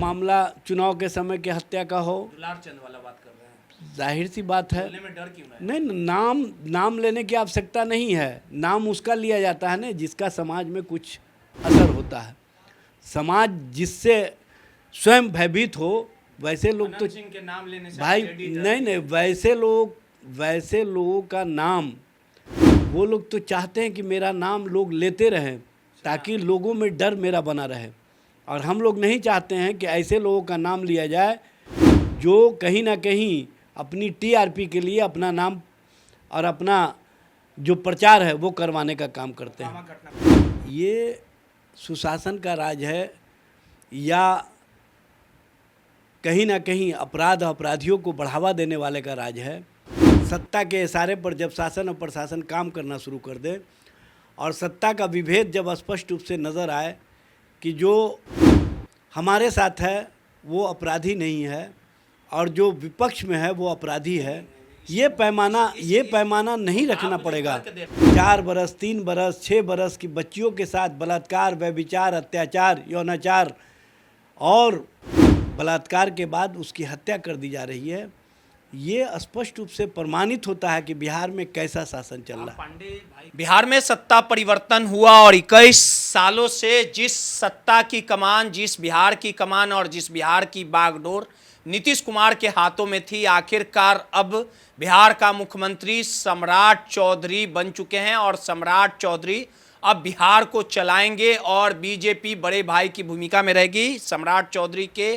मामला चुनाव के समय के हत्या का हो, दुलार चंद वाला बात कर रहे हैं, जाहिर सी बात है। बोलने में डर क्यों है? नहीं, नाम लेने की आवश्यकता नहीं है। नाम उसका लिया जाता है ना जिसका समाज में कुछ असर होता है। समाज जिससे स्वयं भयभीत हो, वैसे लोग तो सिंह के नाम लेने से भाई नहीं, वैसे लोगों का नाम, वो लोग तो चाहते हैं कि मेरा नाम लोग लेते रहें ताकि लोगों में डर मेरा बना रहे। और हम लोग नहीं चाहते हैं कि ऐसे लोगों का नाम लिया जाए जो कहीं ना कहीं अपनी टीआरपी के लिए अपना नाम और अपना जो प्रचार है वो करवाने का काम करते हैं। ये सुशासन का राज है या कहीं ना कहीं अपराधियों को बढ़ावा देने वाले का राज है। सत्ता के इशारे पर जब शासन और प्रशासन काम करना शुरू कर दे और सत्ता का विभेद जब स्पष्ट रूप से नज़र आए कि जो हमारे साथ है वो अपराधी नहीं है और जो विपक्ष में है वो अपराधी है, ये पैमाना नहीं रखना पड़ेगा। 4 बरस, 3 बरस, 6 बरस की बच्चियों के साथ बलात्कार, व्यभिचार, अत्याचार, यौनाचार और बलात्कार के बाद उसकी हत्या कर दी जा रही है। ये स्पष्ट रूप से प्रमाणित होता है कि बिहार में कैसा शासन चल रहा है। बिहार में सत्ता परिवर्तन हुआ और 21 सालों से जिस सत्ता की कमान, जिस बिहार की कमान और जिस बिहार की बागडोर नीतीश कुमार के हाथों में थी, आखिरकार अब बिहार का मुख्यमंत्री सम्राट चौधरी बन चुके हैं और सम्राट चौधरी अब बिहार को चलाएंगे और बीजेपी बड़े भाई की भूमिका में रहेगी। सम्राट चौधरी के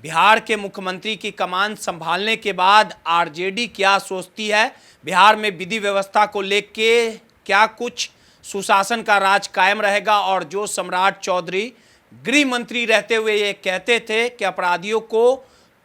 बिहार के मुख्यमंत्री की कमान संभालने के बाद आरजेडी क्या सोचती है, बिहार में विधि व्यवस्था को लेके क्या कुछ सुशासन का राज कायम रहेगा। और जो सम्राट चौधरी गृह मंत्री रहते हुए ये कहते थे कि अपराधियों को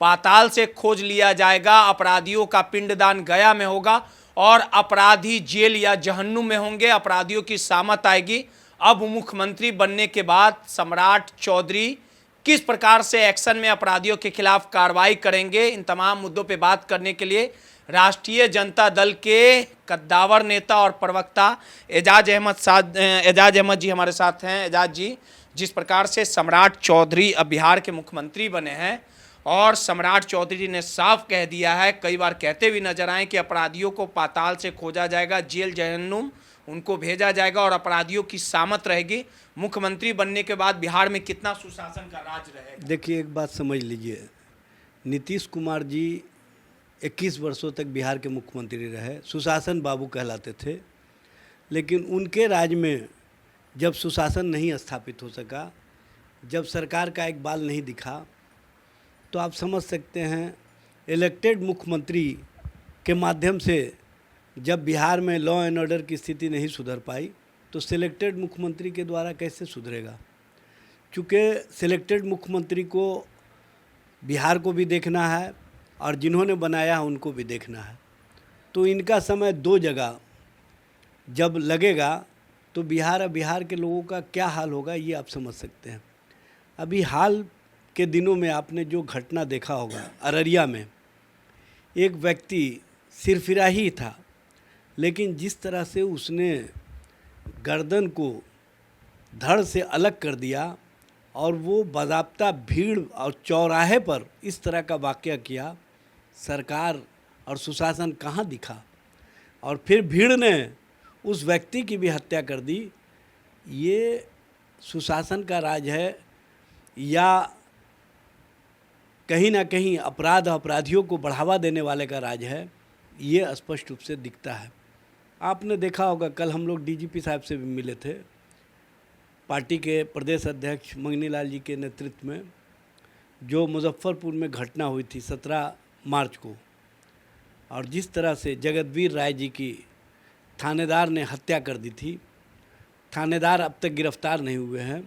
पाताल से खोज लिया जाएगा, अपराधियों का पिंडदान गया में होगा और अपराधी जेल या जहन्नुम में होंगे, अपराधियों की सामत आएगी। अब मुख्यमंत्री बनने के बाद सम्राट चौधरी किस प्रकार से एक्शन में अपराधियों के खिलाफ कार्रवाई करेंगे, इन तमाम मुद्दों पे बात करने के लिए राष्ट्रीय जनता दल के कद्दावर नेता और प्रवक्ता एजाज अहमद जी हमारे साथ हैं। एजाज जी, जिस प्रकार से सम्राट चौधरी अब बिहार के मुख्यमंत्री बने हैं और सम्राट चौधरी ने साफ कह दिया है, कई बार कहते भी नजर आए कि अपराधियों को पाताल से खोजा जाएगा, जेल जहन्नुम उनको भेजा जाएगा और अपराधियों की सामत रहेगी। मुख्यमंत्री बनने के बाद बिहार में कितना सुशासन का राज रहेगा? देखिए, एक बात समझ लीजिए, नीतीश कुमार जी 21 वर्षों तक बिहार के मुख्यमंत्री रहे, सुशासन बाबू कहलाते थे। लेकिन उनके राज में जब सुशासन नहीं स्थापित हो सका, जब सरकार का एक बाल नहीं दिखा, तो आप समझ सकते हैं इलेक्टेड मुख्यमंत्री के माध्यम से जब बिहार में लॉ एंड ऑर्डर की स्थिति नहीं सुधर पाई तो सिलेक्टेड मुख्यमंत्री के द्वारा कैसे सुधरेगा। चूँकि सिलेक्टेड मुख्यमंत्री को बिहार को भी देखना है और जिन्होंने बनाया उनको भी देखना है, तो इनका समय 2 जगह जब लगेगा तो बिहार के लोगों का क्या हाल होगा ये आप समझ सकते हैं। अभी हाल के दिनों में आपने जो घटना देखा होगा, अररिया में एक व्यक्ति सिरफिरा ही था, लेकिन जिस तरह से उसने गर्दन को धड़ से अलग कर दिया और वो बाज़ाब्ता भीड़ और चौराहे पर इस तरह का वाक़या किया, सरकार और सुशासन कहाँ दिखा। और फिर भीड़ ने उस व्यक्ति की भी हत्या कर दी। ये सुशासन का राज है या कहीं ना कहीं अपराधियों को बढ़ावा देने वाले का राज है, ये स्पष्ट रूप से दिखता है। आपने देखा होगा, कल हम लोग डीजीपी साहब से भी मिले थे, पार्टी के प्रदेश अध्यक्ष मंगनी लाल जी के नेतृत्व में, जो मुजफ्फरपुर में घटना हुई थी 17 मार्च को, और जिस तरह से जगतवीर राय जी की थानेदार ने हत्या कर दी थी। थानेदार अब तक गिरफ्तार नहीं हुए हैं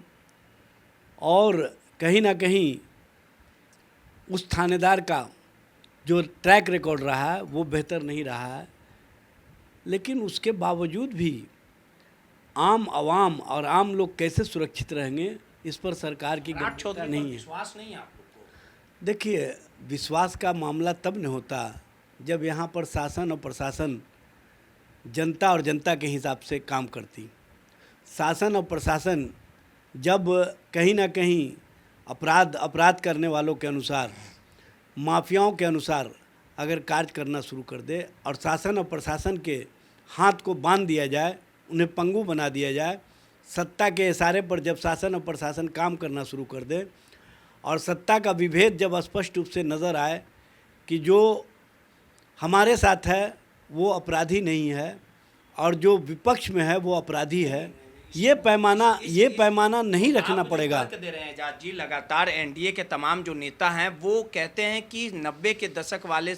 और कहीं ना कहीं उस थानेदार का जो ट्रैक रिकॉर्ड रहा है वो बेहतर नहीं रहा है। लेकिन उसके बावजूद भी आम आवाम और आम लोग कैसे सुरक्षित रहेंगे, इस पर सरकार की गंभीरता नहीं है। विश्वास नहीं है आप लोग को? देखिए, विश्वास का मामला तब नहीं होता जब यहाँ पर शासन और प्रशासन जनता और जनता के हिसाब से काम करती। शासन और प्रशासन जब कहीं ना कहीं अपराध करने वालों के अनुसार, माफियाओं के अनुसार अगर कार्य करना शुरू कर दे और शासन और प्रशासन के हाथ को बांध दिया जाए, उन्हें पंगु बना दिया जाए, सत्ता के इशारे पर जब शासन और प्रशासन काम करना शुरू कर दे और सत्ता का विभेद जब स्पष्ट रूप से नज़र आए कि जो हमारे साथ है वो अपराधी नहीं है और जो विपक्ष में है वो अपराधी है, ये पैमाना नहीं रखना पड़ेगा। आप दे रहे हैं एजाज जी, लगातार एनडीए के तमाम जो नेता हैं वो कहते हैं कि 90 के दशक वाले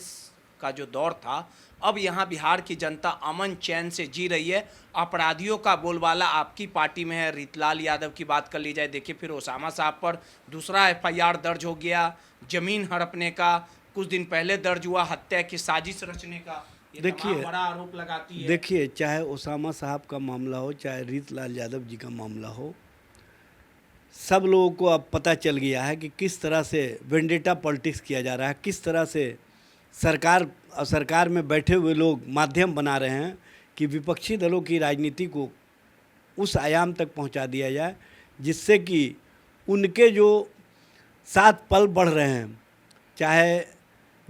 का जो दौर था, अब यहाँ बिहार की जनता अमन चैन से जी रही है। अपराधियों का बोलबाला आपकी पार्टी में है। रीतलाल यादव की बात कर ली जाए, देखिए फिर ओसामा साहब पर दूसरा एफआईआर दर्ज हो गया, जमीन हड़पने का कुछ दिन पहले दर्ज हुआ, हत्या की साजिश रचने का, ये देखिए तमाम बड़ा आरोप लगाती है। देखिए, चाहे ओसामा साहब का मामला हो, चाहे रीतलाल यादव जी का मामला हो, सब लोगों को अब पता चल गया है कि किस तरह से वेंडेटा पॉलिटिक्स किया जा रहा है, किस तरह से सरकार में बैठे हुए लोग माध्यम बना रहे हैं कि विपक्षी दलों की राजनीति को उस आयाम तक पहुंचा दिया जाए जिससे कि उनके जो साथ पल बढ़ रहे हैं, चाहे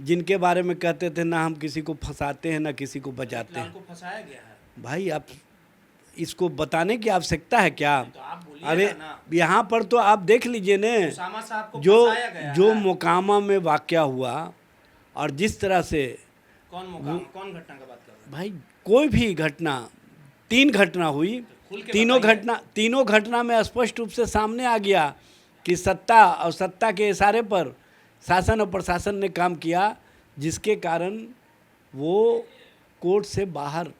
जिनके बारे में कहते थे ना हम किसी को फंसाते हैं ना किसी को बचाते हैं। को फंसाया गया है भाई, आप इसको बताने की आवश्यकता है क्या? तो आप बोलिए अरे ना। यहाँ पर तो आप देख लीजिए ने, ओसामा साहब को जो फंसाया गया जो है। मोकामा में वाकया हुआ और जिस तरह से कौन घटना का बात कर रहे हैं? भाई कोई भी घटना, 3 घटना हुई, खुल के तीनों घटना में स्पष्ट रूप से सामने आ गया कि सत्ता और सत्ता के इशारे पर शासन और प्रशासन ने काम किया, जिसके कारण वो कोर्ट से बाहर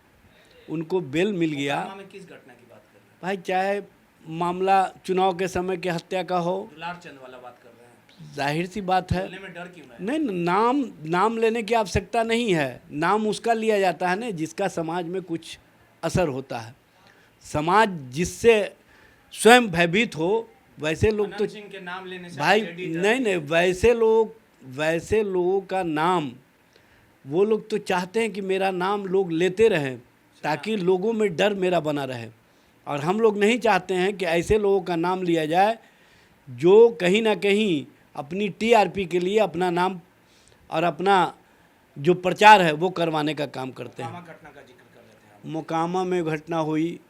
उनको बेल मिल गया। ओसामा में किस घटना की बात कर रहे हैं? भाई चाहे मामला चुनाव के समय के हत्या का हो, दुलार चंद वाला बात कर रहे हैं। जाहिर सी बात है। बोलने में डर क्यों है? नहीं, नाम लेने की आवश्यकता नहीं है। नाम उसका लिया जाता है ना जिसका समाज में कुछ असर होता है। समाज जिससे स्वयं भयभीत हो, वैसे लोग तो अनंत सिंह के नाम लेने से भाई आरजेडी डर नहीं, वैसे लोगों का नाम, वो लोग तो चाहते हैं कि मेरा नाम लोग लेते रहें ताकि लोगों में डर मेरा बना रहे, और हम लोग नहीं चाहते हैं कि ऐसे लोगों का नाम लिया जाए जो कहीं ना कहीं अपनी टीआरपी के लिए अपना नाम और अपना जो प्रचार है वो करवाने का काम करते हैं। घटना का जिक्र कर रहे थे आप। मोकामा में घटना हुई,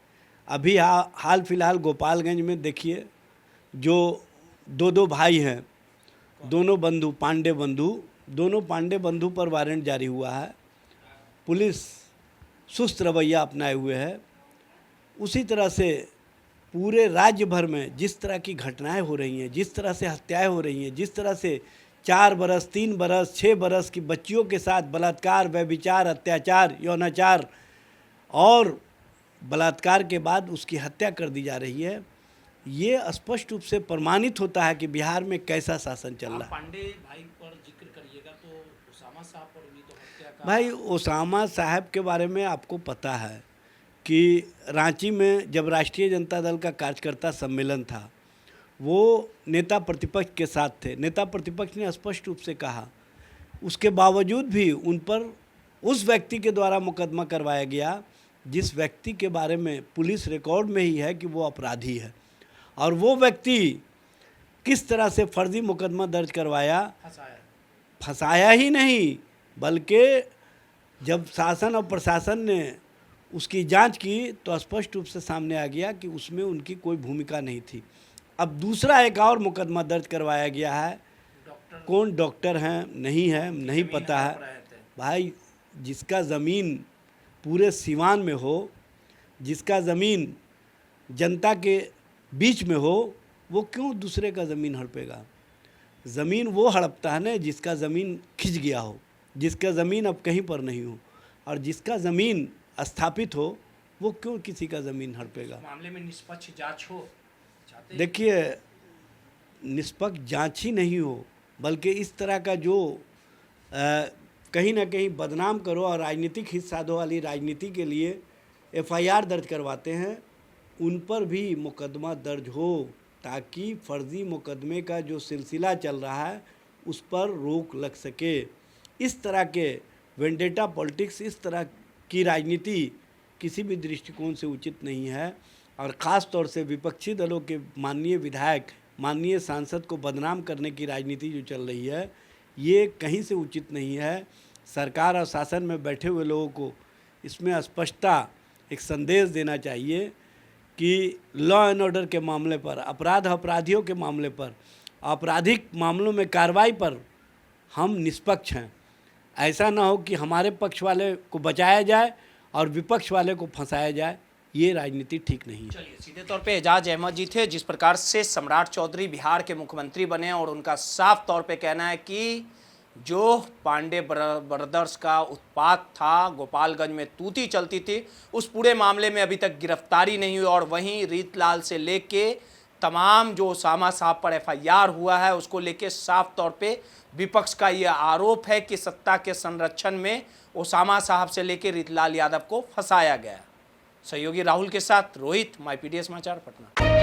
अभी हाल फिलहाल गोपालगंज में देखिए, जो दो भाई हैं, दोनों पांडे बंधु पर वारंट जारी हुआ है। पुलिस सुस्त रवैया अपनाए हुए है। उसी तरह से पूरे राज्य भर में जिस तरह की घटनाएं हो रही हैं, जिस तरह से हत्याएं हो रही हैं, जिस तरह से 4 बरस, 3 बरस, 6 बरस की बच्चियों के साथ बलात्कार, व्यभिचार, अत्याचार, यौनाचार और बलात्कार के बाद उसकी हत्या कर दी जा रही है, ये स्पष्ट रूप से प्रमाणित होता है कि बिहार में कैसा शासन चल रहा है। पांडे भाई पर जिक्र करिएगा तो ओसामा साहब पर भी तो हत्या का। भाई ओसामा साहब के बारे में आपको पता है कि रांची में जब राष्ट्रीय जनता दल का कार्यकर्ता सम्मेलन था, वो नेता प्रतिपक्ष के साथ थे। नेता प्रतिपक्ष ने स्पष्ट रूप से कहा, उसके बावजूद भी उन पर उस व्यक्ति के द्वारा मुकदमा करवाया गया जिस व्यक्ति के बारे में पुलिस रिकॉर्ड में ही है कि वो अपराधी है, और वो व्यक्ति किस तरह से फर्जी मुकदमा दर्ज करवाया, फंसाया ही नहीं, बल्कि जब शासन और प्रशासन ने उसकी जांच की तो स्पष्ट रूप से सामने आ गया कि उसमें उनकी कोई भूमिका नहीं थी। अब दूसरा एक और मुकदमा दर्ज करवाया गया है। कौन डॉक्टर हैं, नहीं पता है। भाई, जिसका ज़मीन पूरे सिवान में हो, जिसका ज़मीन जनता के बीच में हो, वो क्यों दूसरे का ज़मीन हड़पेगा? ज़मीन वो हड़पता है ना जिसका ज़मीन खिंच गया हो, जिसका ज़मीन अब कहीं पर नहीं हो, और जिसका ज़मीन स्थापित हो वो क्यों किसी का ज़मीन हड़पेगा? मामले में निष्पक्ष जांच हो। देखिए, निष्पक्ष जांच ही नहीं हो, बल्कि इस तरह का जो कहीं ना कहीं बदनाम करो और राजनीतिक हित साधो वाली राजनीति के लिए एफआईआर दर्ज करवाते हैं, उन पर भी मुकदमा दर्ज हो ताकि फर्जी मुकदमे का जो सिलसिला चल रहा है उस पर रोक लग सके। इस तरह के वेंडेटा पॉलिटिक्स, इस तरह की राजनीति किसी भी दृष्टिकोण से उचित नहीं है, और ख़ास तौर से विपक्षी दलों के माननीय विधायक माननीय सांसद को बदनाम करने की राजनीति जो चल रही है, ये कहीं से उचित नहीं है। सरकार और शासन में बैठे हुए लोगों को इसमें स्पष्टता एक संदेश देना चाहिए कि लॉ एंड ऑर्डर के मामले पर, अपराधियों के मामले पर, आपराधिक मामलों में कार्रवाई पर हम निष्पक्ष हैं। ऐसा ना हो कि हमारे पक्ष वाले को बचाया जाए और विपक्ष वाले को फंसाया जाए, ये राजनीति ठीक नहीं है। चलिए, सीधे तौर पे एजाज अहमद जी थे। जिस प्रकार से सम्राट चौधरी बिहार के मुख्यमंत्री बने और उनका साफ तौर पे कहना है कि जो पांडे ब्रदर्स का उत्पात था, गोपालगंज में तूती चलती थी, उस पूरे मामले में अभी तक गिरफ्तारी नहीं हुई। और वहीं रीतलाल से लेके तमाम जो ओसामा साहब पर एफआईआर हुआ है, उसको लेके साफ तौर पे विपक्ष का ये आरोप है कि सत्ता के संरक्षण में ओसामा साहब से लेके रीतलाल यादव को फंसाया गया। सहयोगी राहुल के साथ रोहित, माई पीडीएस समाचार, पटना।